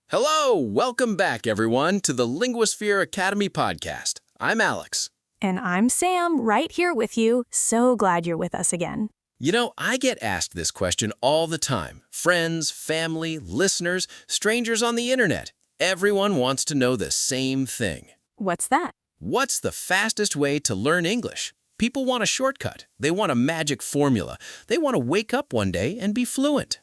Hello! Welcome back, everyone, to the Linguisphere Academy podcast. I'm Alex. And I'm Sam, right here with you. So glad you're with us again. You know, I get asked this question all the time. Friends, family, listeners, strangers on the internet. Everyone wants to know the same thing. What's that? What's the fastest way to learn English? People want a shortcut. They want a magic formula. They want to wake up one day and be fluent.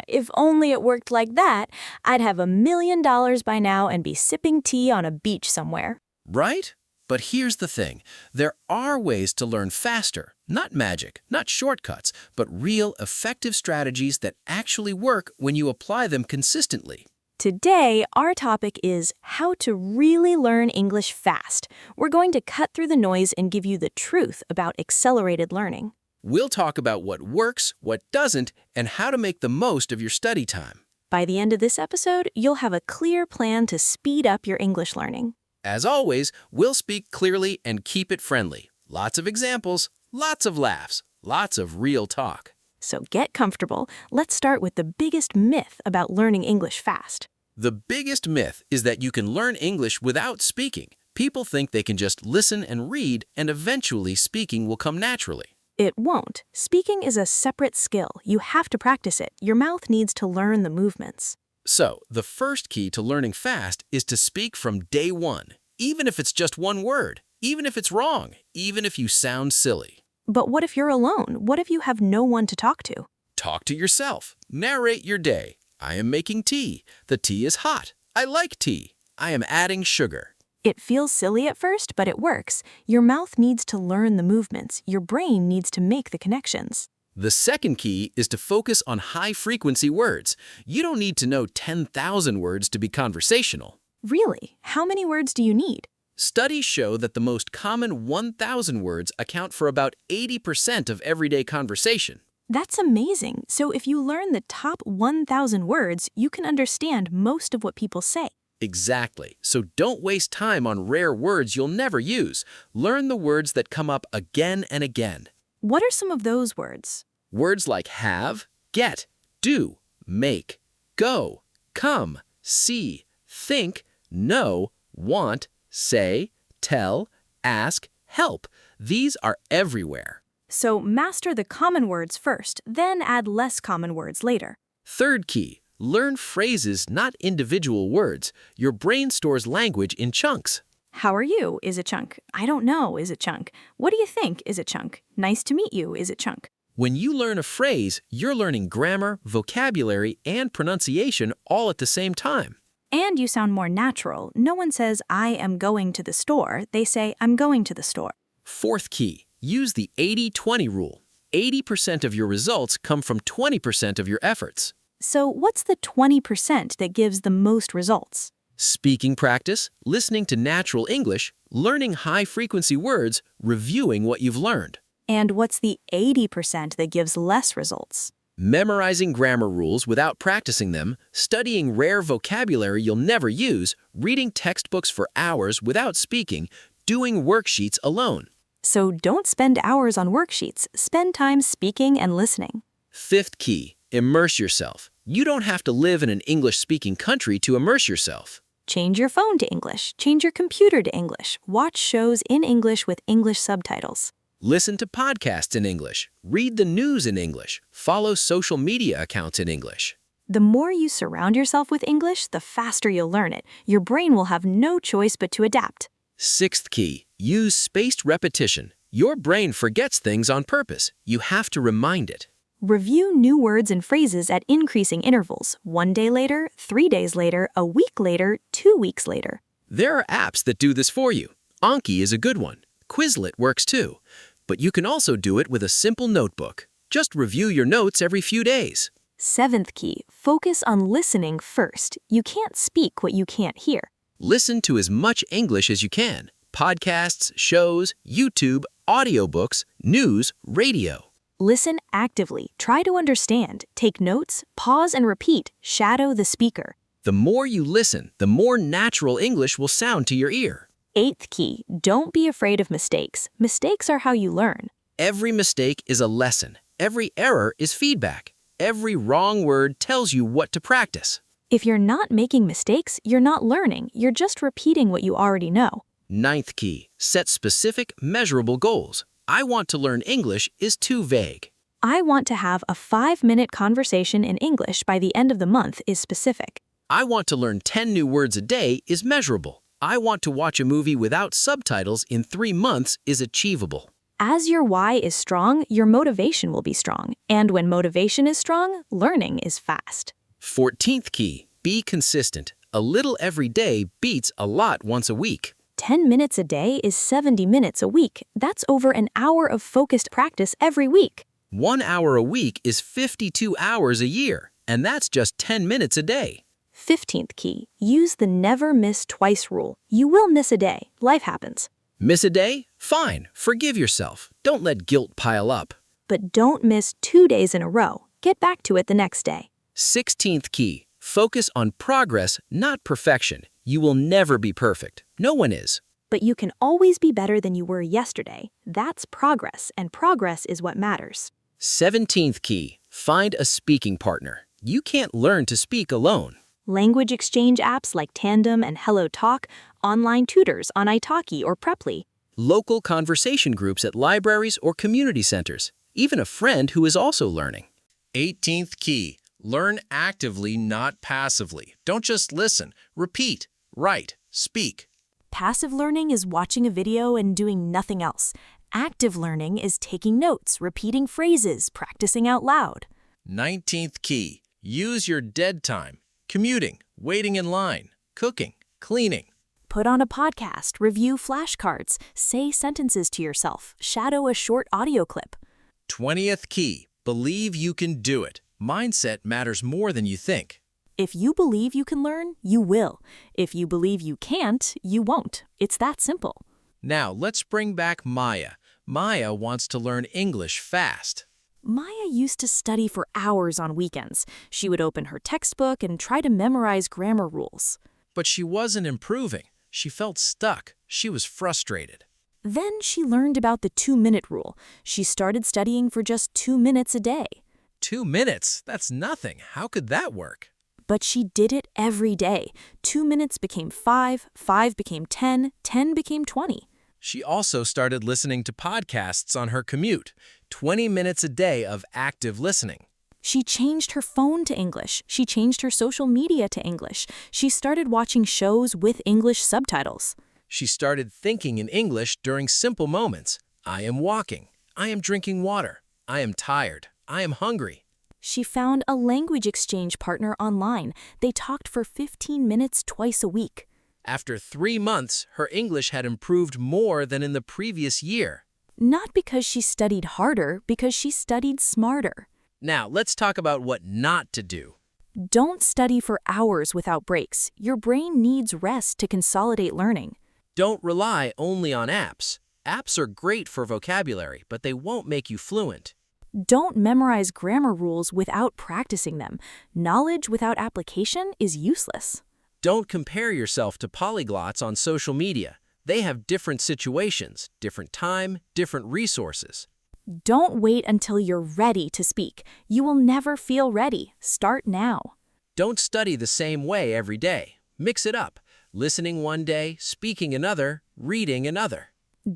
If only it worked like that, I'd have $1 million by now and be sipping tea on a beach somewhere. Right? But here's the thing. There are ways to learn faster. Not magic, not shortcuts, but real, effective strategies that actually work when you apply them consistently. Today, our topic is how to really learn English fast. We're going to cut through the noise and give you the truth about accelerated learning. We'll talk about what works, what doesn't, and how to make the most of your study time. By the end of this episode, you'll have a clear plan to speed up your English learning. As always, we'll speak clearly and keep it friendly. Lots of examples, lots of laughs, lots of real talk. So get comfortable. Let's start with the biggest myth about learning English fast. The biggest myth is that you can learn English without speaking. People think they can just listen and read, and eventually speaking will come naturally. It won't. Speaking is a separate skill. You have to practice it. Your mouth needs to learn the movements. So, the first key to learning fast is to speak from day one, even if it's just one word, even if it's wrong, even if you sound silly. But what if you're alone? What if you have no one to talk to? Talk to yourself. Narrate your day. I am making tea. The tea is hot. I like tea. I am adding sugar. It feels silly at first, but it works. Your mouth needs to learn the movements. Your brain needs to make the connections. The second key is to focus on high-frequency words. You don't need to know 10,000 words to be conversational. Really? How many words do you need? Studies show that the most common 1,000 words account for about 80% of everyday conversation. That's amazing. So if you learn the top 1,000 words, you can understand most of what people say. Exactly. So don't waste time on rare words you'll never use. Learn the words that come up again and again. What are some of those words? Words like have, get, do, make, go, come, see, think, know, want, say, tell, ask, help. These are everywhere. So master the common words first, then add less common words later. Third key, learn phrases, not individual words. Your brain stores language in chunks. How are you is a chunk. I don't know is a chunk. What do you think is a chunk. Nice to meet you is a chunk. When you learn a phrase, you're learning grammar, vocabulary, and pronunciation all at the same time. And you sound more natural. No one says, I am going to the store. They say, I'm going to the store. Fourth key, use the 80-20 rule. 80% of your results come from 20% of your efforts. So what's the 20% that gives the most results? Speaking practice, listening to natural English, learning high-frequency words, reviewing what you've learned. And what's the 80% that gives less results? Memorizing grammar rules without practicing them, studying rare vocabulary you'll never use, reading textbooks for hours without speaking, doing worksheets alone. So don't spend hours on worksheets. Spend time speaking and listening. Fifth key, immerse yourself. You don't have to live in an English-speaking country to immerse yourself. Change your phone to English. Change your computer to English. Watch shows in English with English subtitles. Listen to podcasts in English. Read the news in English. Follow social media accounts in English. The more you surround yourself with English, the faster you'll learn it. Your brain will have no choice but to adapt. Sixth key, use spaced repetition. Your brain forgets things on purpose. You have to remind it. Review new words and phrases at increasing intervals. 1 day later, 3 days later, a week later, 2 weeks later. There are apps that do this for you. Anki is a good one. Quizlet works too. But you can also do it with a simple notebook. Just review your notes every few days. Seventh key, focus on listening first. You can't speak what you can't hear. Listen to as much English as you can. Podcasts, shows, YouTube, audiobooks, news, radio. Listen actively. Try to understand. Take notes, pause and repeat. Shadow the speaker. The more you listen, the more natural English will sound to your ear. Eighth key, don't be afraid of mistakes. Mistakes are how you learn. Every mistake is a lesson. Every error is feedback. Every wrong word tells you what to practice. If you're not making mistakes, you're not learning, you're just repeating what you already know. Ninth key, set specific, measurable goals. I want to learn English is too vague. I want to have a 5-minute conversation in English by the end of the month is specific. I want to learn 10 new words a day is measurable. I want to watch a movie without subtitles in 3 months is achievable. As your why is strong, your motivation will be strong. And when motivation is strong, learning is fast. 14th key, be consistent. A little every day beats a lot once a week. 10 minutes a day is 70 minutes a week. That's over an hour of focused practice every week. 1 hour a week is 52 hours a year, and that's just 10 minutes a day. 15th key, use the never miss twice rule. You will miss a day. Life happens. Miss a day? Fine, forgive yourself. Don't let guilt pile up. But don't miss 2 days in a row. Get back to it the next day. 16th key, focus on progress, not perfection. You will never be perfect. No one is. But you can always be better than you were yesterday. That's progress, and progress is what matters. 17th key, find a speaking partner. You can't learn to speak alone. Language exchange apps like Tandem and Hello Talk, online tutors on italki or Preply. Local conversation groups at libraries or community centers. Even a friend who is also learning. 18th key, learn actively, not passively. Don't just listen. Repeat, write, speak. Passive learning is watching a video and doing nothing else. Active learning is taking notes, repeating phrases, practicing out loud. 19th key, use your dead time. Commuting, waiting in line, cooking, cleaning. Put on a podcast, review flashcards, say sentences to yourself, shadow a short audio clip. 20th key, believe you can do it. Mindset matters more than you think. If you believe you can learn, you will. If you believe you can't, you won't. It's that simple. Now, let's bring back Maya. Maya wants to learn English fast. Maya used to study for hours on weekends. She would open her textbook and try to memorize grammar rules. But she wasn't improving. She felt stuck. She was frustrated. Then she learned about the 2-minute rule. She started studying for just 2 minutes a day. 2 minutes? That's nothing. How could that work? But she did it every day. 2 minutes became 5, 5 became 10, 10 became 20. She also started listening to podcasts on her commute. 20 minutes a day of active listening. She changed her phone to English. She changed her social media to English. She started watching shows with English subtitles. She started thinking in English during simple moments. I am walking. I am drinking water. I am tired. I am hungry. She found a language exchange partner online. They talked for 15 minutes twice a week. After 3 months, her English had improved more than in the previous year. Not because she studied harder, because she studied smarter. Now, let's talk about what not to do. Don't study for hours without breaks. Your brain needs rest to consolidate learning. Don't rely only on apps. Apps are great for vocabulary, but they won't make you fluent. Don't memorize grammar rules without practicing them. Knowledge without application is useless. Don't compare yourself to polyglots on social media. They have different situations, different time, different resources. Don't wait until you're ready to speak. You will never feel ready. Start now. Don't study the same way every day. Mix it up. Listening one day, speaking another, reading another.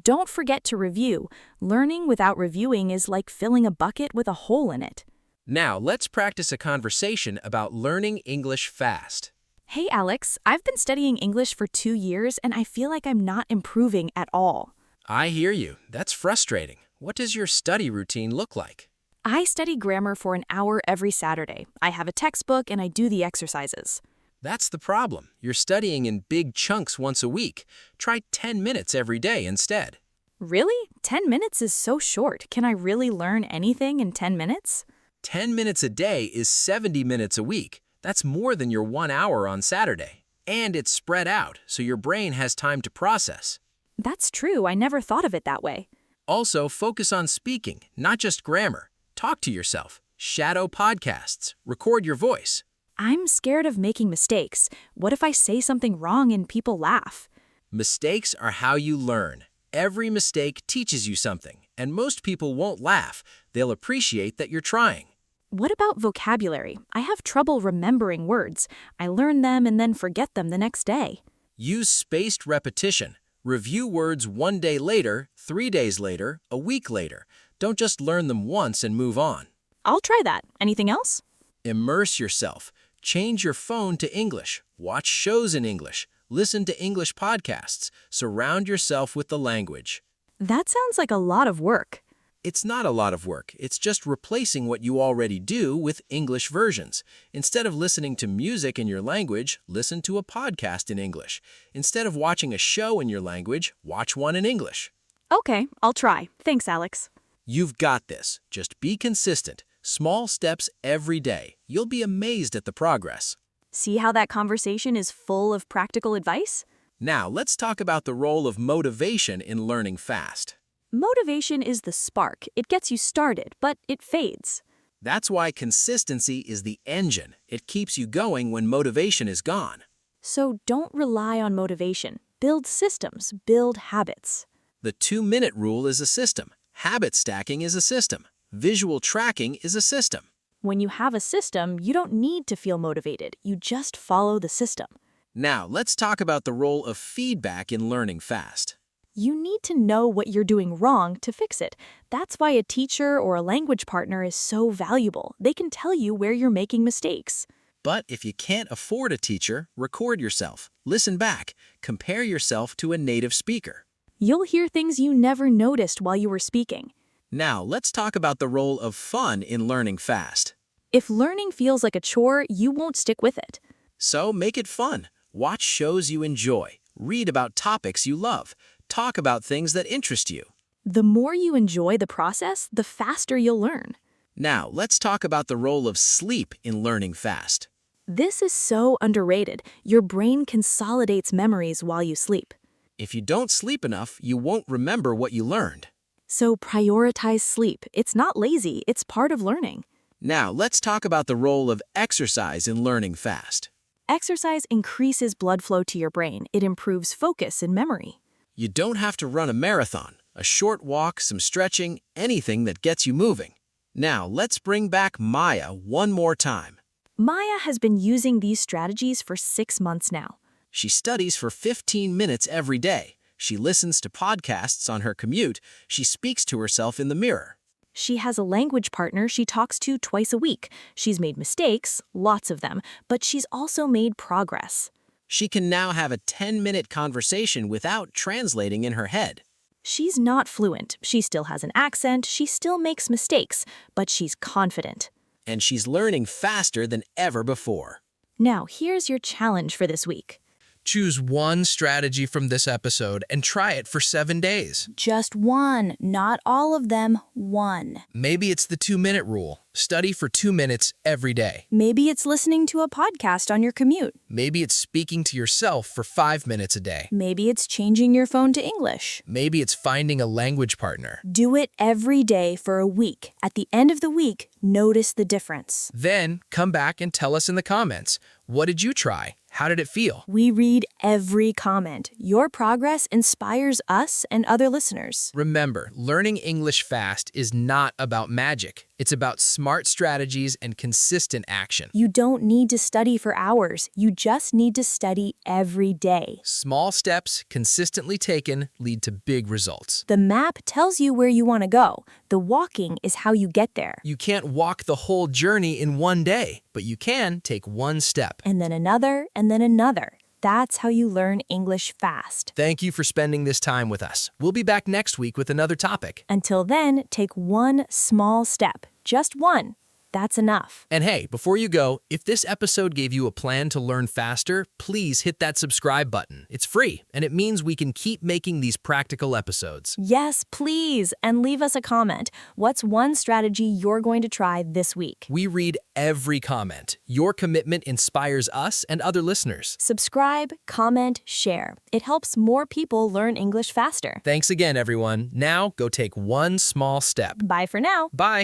Don't forget to review. Learning without reviewing is like filling a bucket with a hole in it. Now, let's practice a conversation about learning English fast. Hey, Alex, I've been studying English for 2 years and I feel like I'm not improving at all. I hear you. That's frustrating. What does your study routine look like? I study grammar for an hour every Saturday. I have a textbook and I do the exercises. That's the problem. You're studying in big chunks once a week. Try 10 minutes every day instead. Really? 10 minutes is so short. Can I really learn anything in 10 minutes? 10 minutes a day is 70 minutes a week. That's more than your 1 hour on Saturday. And it's spread out, so your brain has time to process. That's true. I never thought of it that way. Also, focus on speaking, not just grammar. Talk to yourself. Shadow podcasts. Record your voice. I'm scared of making mistakes. What if I say something wrong and people laugh? Mistakes are how you learn. Every mistake teaches you something, and most people won't laugh. They'll appreciate that you're trying. What about vocabulary? I have trouble remembering words. I learn them and then forget them the next day. Use spaced repetition. Review words 1 day later, 3 days later, a week later. Don't just learn them once and move on. I'll try that. Anything else? Immerse yourself. Change your phone to English. Watch shows in English. Listen to English podcasts. Surround yourself with the language. That sounds like a lot of work. It's not a lot of work. It's just replacing what you already do with English versions. Instead of listening to music in your language, listen to a podcast in English. Instead of watching a show in your language, watch one in English. Okay, I'll try. Thanks, Alex. You've got this. Just be consistent. Small steps every day. You'll be amazed at the progress. See how that conversation is full of practical advice? Now, let's talk about the role of motivation in learning fast. Motivation is the spark. It gets you started, but it fades. That's why consistency is the engine. It keeps you going when motivation is gone. So don't rely on motivation. Build systems, build habits. The 2-minute rule is a system. Habit stacking is a system. Visual tracking is a system. When you have a system, you don't need to feel motivated. You just follow the system. Now, let's talk about the role of feedback in learning fast. You need to know what you're doing wrong to fix it. That's why a teacher or a language partner is so valuable. They can tell you where you're making mistakes. But if you can't afford a teacher, record yourself. Listen back. Compare yourself to a native speaker. You'll hear things you never noticed while you were speaking. Now, let's talk about the role of fun in learning fast. If learning feels like a chore, you won't stick with it. So make it fun. Watch shows you enjoy. Read about topics you love. Talk about things that interest you. The more you enjoy the process, the faster you'll learn. Now, let's talk about the role of sleep in learning fast. This is so underrated. Your brain consolidates memories while you sleep. If you don't sleep enough, you won't remember what you learned. So prioritize sleep. It's not lazy, it's part of learning. Now, let's talk about the role of exercise in learning fast. Exercise increases blood flow to your brain. It improves focus and memory. You don't have to run a marathon. A short walk, some stretching, anything that gets you moving. Now, let's bring back Maya one more time. Maya has been using these strategies for 6 months now. She studies for 15 minutes every day. She listens to podcasts on her commute. She speaks to herself in the mirror. She has a language partner she talks to twice a week. She's made mistakes, lots of them, but she's also made progress. She can now have a 10-minute conversation without translating in her head. She's not fluent. She still has an accent. She still makes mistakes, but she's confident. And she's learning faster than ever before. Now, here's your challenge for this week. Choose one strategy from this episode and try it for 7 days. Just one, not all of them, one. Maybe it's the 2-minute rule. Study for 2 minutes every day. Maybe it's listening to a podcast on your commute. Maybe it's speaking to yourself for 5 minutes a day. Maybe it's changing your phone to English. Maybe it's finding a language partner. Do it every day for a week. At the end of the week, notice the difference. Then come back and tell us in the comments. What did you try? How did it feel? We read every comment. Your progress inspires us and other listeners. Remember, learning English fast is not about magic. It's about smart strategies and consistent action. You don't need to study for hours. You just need to study every day. Small steps, consistently taken, lead to big results. The map tells you where you want to go. The walking is how you get there. You can't walk the whole journey in one day, but you can take one step. And then another, and then another. That's how you learn English fast. Thank you for spending this time with us. We'll be back next week with another topic. Until then, take one small step. Just one. That's enough. And hey, before you go, if this episode gave you a plan to learn faster, please hit that subscribe button. It's free, and it means we can keep making these practical episodes. Yes, please. And leave us a comment. What's one strategy you're going to try this week? We read every comment. Your commitment inspires us and other listeners. Subscribe, comment, share. It helps more people learn English faster. Thanks again, everyone. Now, go take one small step. Bye for now. Bye.